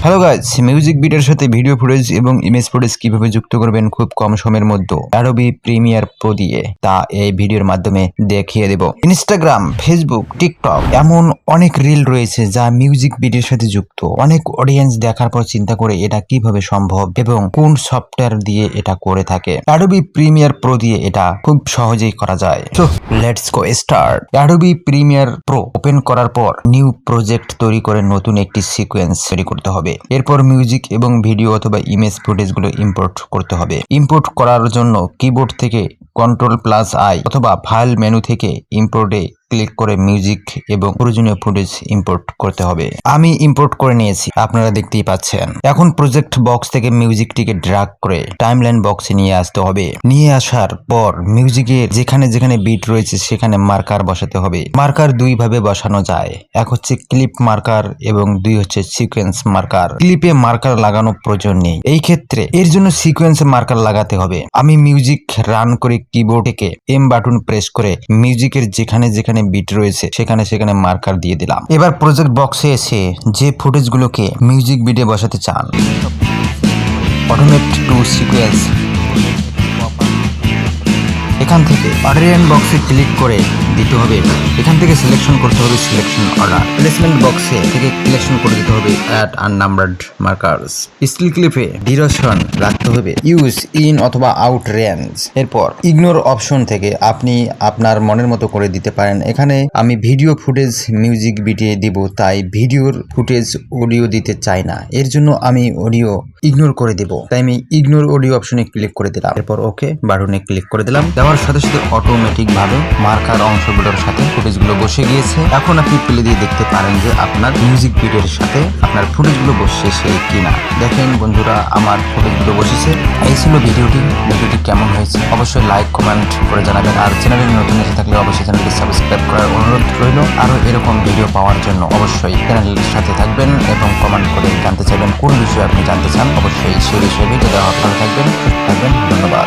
Hello guys, music বিটের সাথে video footage এবং ইমেজ ফুটেজ কিভাবে যুক্ত করবেন খুব কম সময়ের মধ্যে অ্যাডোবি প্রিমিয়ার প্রো দিয়ে, তা এই ভিডিওর মাধ্যমে দেখিয়ে দেব। ইনস্টাগ্রাম, ফেসবুক, টিকটক এমন অনেক রিল রয়েছে যা মিউজিক বিটের সাথে যুক্ত। অনেক অডিয়েন্স দেখার পর চিন্তা করে এটা কিভাবে সম্ভব এবং কোন সফটওয়্যার দিয়ে এটা করে থাকে। অ্যাডোবি প্রিমিয়ার প্রো দিয়ে এটা খুব সহজেই করা যায়। তো let's go start. Adobe Premiere Pro open করার পর নিউ প্রজেক্ট তৈরি করে নতুন একটি সিকোয়েন্স তৈরি করতে হবে। এরপর মিউজিক এবং ভিডিও অথবা ইমেজ ফুটেজগুলো ইম্পোর্ট করতে হবে। ইম্পোর্ট করার জন্য কিবোর্ড থেকে Ctrl+I অথবা ফাইল মেনু থেকে ইম্পোর্টে ক্লিক করে মিউজিক এবং প্রয়োজনীয় ফুটেজ ইম্পোর্ট করতে হবে। আমি ইম্পোর্ট করে নিয়েছি, আপনারা দেখতেই পাচ্ছেন। এখন প্রজেক্ট বক্স থেকে মিউজিকটিকে ড্র্যাগ করে টাইমলাইন বক্সে নিয়ে আসতে হবে। নিয়ে আসার পর মিউজিকের যেখানে যেখানে বিট রয়েছে সেখানে মার্কার বসাতে হবে। মার্কার দুই ভাবে বসানো যায়, এক হচ্ছে ক্লিপ মার্কার এবং দুই হচ্ছে সিকোয়েন্স মার্কার। ক্লিপে মার্কার লাগানো প্রয়োজন নেই, এই ক্ষেত্রে এর জন্য সিকোয়েন্সে মার্কার লাগাতে হবে। আমি মিউজিক রান করে কিবোর্ড থেকে এম বাটন প্রেস করে মিউজিকের যেখানে যেখানে বিট রয়েছে সেখানে সেখানে মার্কার দিয়ে দিলাম। এবার প্রজেক্ট বক্সে এসে যে ফুটেজগুলোকে মিউজিক বিটে বসাতে চান, অটোমেট টু সিকোয়েন্স, এখান থেকে অর্ডার বক্সে ক্লিক করে দিতে হবে। এখান থেকে সিলেকশন করতে হবে সিলেকশন অর্ডার। প্লেসমেন্ট বক্সে থেকে সিলেকশন করে দিতে হবে অ্যাড আননাম্বারড মার্কারস। স্টিল ক্লিপে ডিউরেশন রাখতে হবে ইউজ ইন অথবা আউট রেঞ্জ। এরপর ইগনোর অপশন থেকে আপনি আপনার মনের মতো করে দিতে পারেন। এখানে আমি ভিডিও ফুটেজ মিউজিক বিটে দিব, তাই ভিডিওর ফুটেজ অডিও দিতে চাই না, এর জন্য আমি অডিও ইগনোর করে দেব, তাই আমি ইগনোর অডিও অপশনে ক্লিক করে দিলাম। এরপর ওকে বাটনে ক্লিক করে দিলাম। দেওয়ার সাথে সাথে অটোমেটিক ভাবে মার্কার অংশগুলোর সাথে ফুটেজগুলো বসে গিয়েছে। এখন আপনি প্লে দিয়ে দেখতে পারেন যে আপনার মিউজিক বিটের সাথে আপনার ফুটেজগুলো বসেছে কিনা। দেখেন বন্ধুরা, আমার ফুটেজগুলো বসেছে। এই ছিল ভিডিওটি কেমন হয়েছে অবশ্যই লাইক কমেন্ট করে জানাবেন। আর চ্যানেলে নতুন এসে থাকলে অবশ্যই চ্যানেলটি সাবস্ক্রাইব করার অনুরোধ রইল। আরো এরকম ভিডিও পাওয়ার জন্য অবশ্যই চ্যানেলের সাথে থাকবেন এবং কমেন্ট করে জানতে চাইবেন কোন বিষয়ে আপনি জানতে চান। অবশ্যই সেই বিষয়ে ভিডিও দেওয়া ভালো থাকবেন, সুস্থ থাকবেন। ধন্যবাদ।